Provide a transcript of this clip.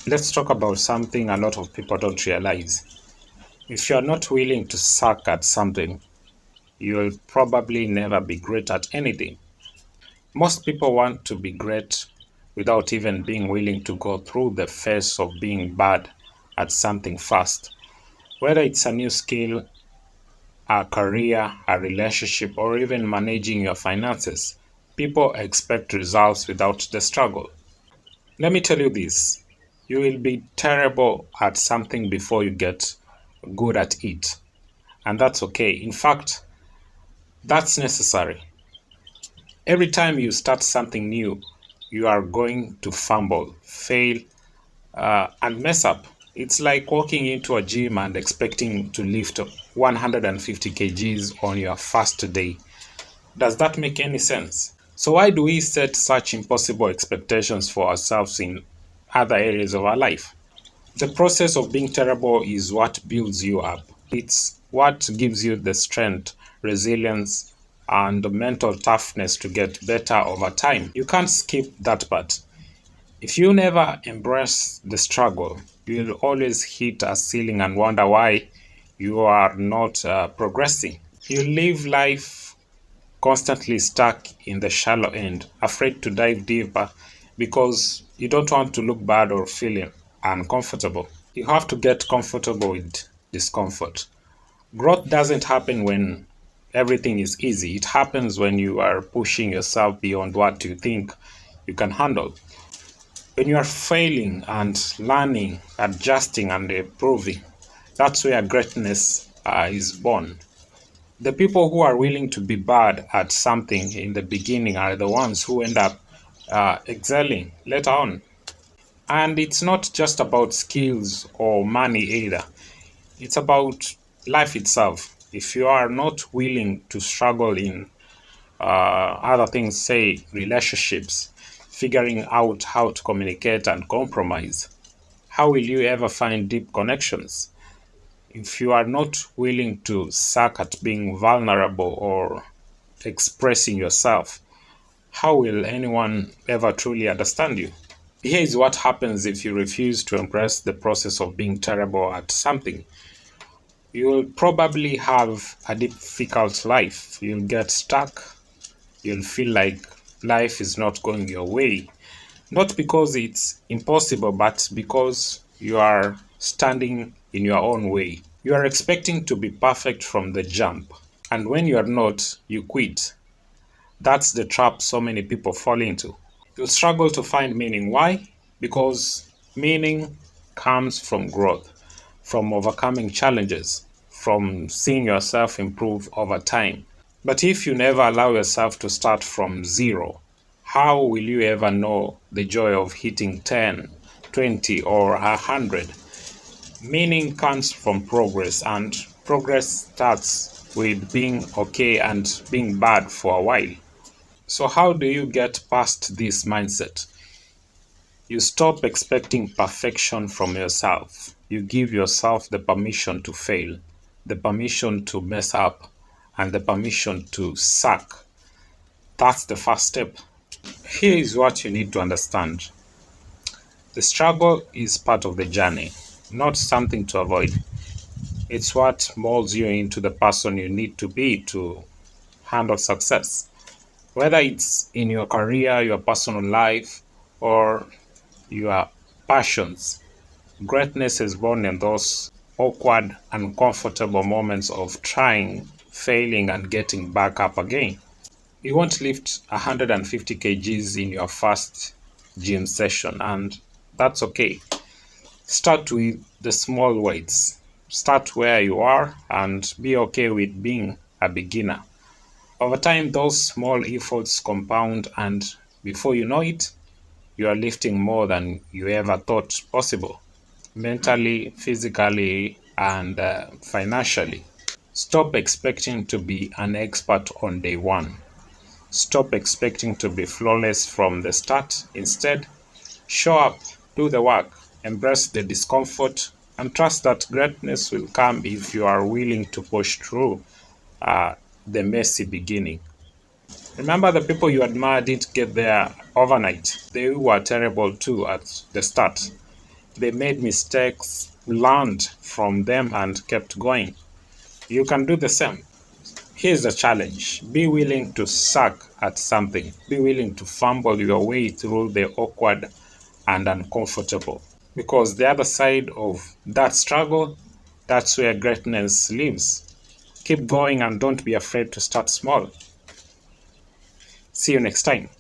Let's talk about something a lot of people don't realize. If you're not willing to suck at something, you'll probably never be great at anything. Most people want to be great without even being willing to go through the phase of being bad at something fast. Whether it's a new skill, a career, a relationship, or even managing your finances, people expect results without the struggle. Let me tell you this, you will be terrible at something before you get good at it. And that's okay. In fact, that's necessary. Every time you start something new, you are going to fumble, fail, and mess up. It's like walking into a gym and expecting to lift 150 kgs on your first day. Does that make any sense? So, why do we set such impossible expectations for ourselves in other areas of our life? The process of being terrible is what builds you up. It's what gives you the strength, resilience, and the mental toughness to get better over time. You can't skip that part. If you never embrace the struggle, you'll always hit a ceiling and wonder why you are not progressing. You live life constantly stuck in the shallow end, afraid to dive deeper because you don't want to look bad or feel uncomfortable. You have to get comfortable with discomfort. Growth doesn't happen when everything is easy. It happens when you are pushing yourself beyond what you think you can handle. When you are failing and learning, adjusting and improving, that's where greatness is born. The people who are willing to be bad at something in the beginning are the ones who end up excelling later on. And it's not just about skills or money either. It's about life itself. If you are not willing to struggle in other things, say relationships, figuring out how to communicate and compromise, how will you ever find deep connections? If you are not willing to suck at being vulnerable or expressing yourself, how will anyone ever truly understand you? Here is what happens if you refuse to embrace the process of being terrible at something. You'll probably have a difficult life. You'll get stuck. You'll feel like life is not going your way. Not because it's impossible, but because you are standing in your own way. You are expecting to be perfect from the jump. And when you are not, you quit. That's the trap so many people fall into. You'll struggle to find meaning. Why? Because meaning comes from growth, from overcoming challenges, from seeing yourself improve over time. But if you never allow yourself to start from zero, how will you ever know the joy of hitting 10, 20, or 100? Meaning comes from progress, and progress starts with being okay and being bad for a while. So, how do you get past this mindset? You stop expecting perfection from yourself. You give yourself the permission to fail, the permission to mess up, and the permission to suck. That's the first step. Here is what you need to understand, the struggle is part of the journey, not something to avoid. It's what molds you into the person you need to be to handle success. Whether it's in your career, your personal life, or your passions, greatness is born in those awkward, uncomfortable moments of trying, failing, and getting back up again. You won't lift 150 kgs in your first gym session, and that's okay. Start with the small weights. Start where you are and be okay with being a beginner. Over time, those small efforts compound, and before you know it, you are lifting more than you ever thought possible, mentally, physically, and financially. Stop expecting to be an expert on day one. Stop expecting to be flawless from the start. Instead, show up, do the work, embrace the discomfort, and trust that greatness will come if you are willing to push through uh, the messy beginning. Remember, the people you admire didn't get there overnight. They were terrible too at the start. They made mistakes, learned from them, and kept going. You can do the same. Here's the challenge: be willing to suck at something, be willing to fumble your way through the awkward and uncomfortable. Because the other side of that struggle, that's where greatness lives. Keep going and don't be afraid to start small. See you next time.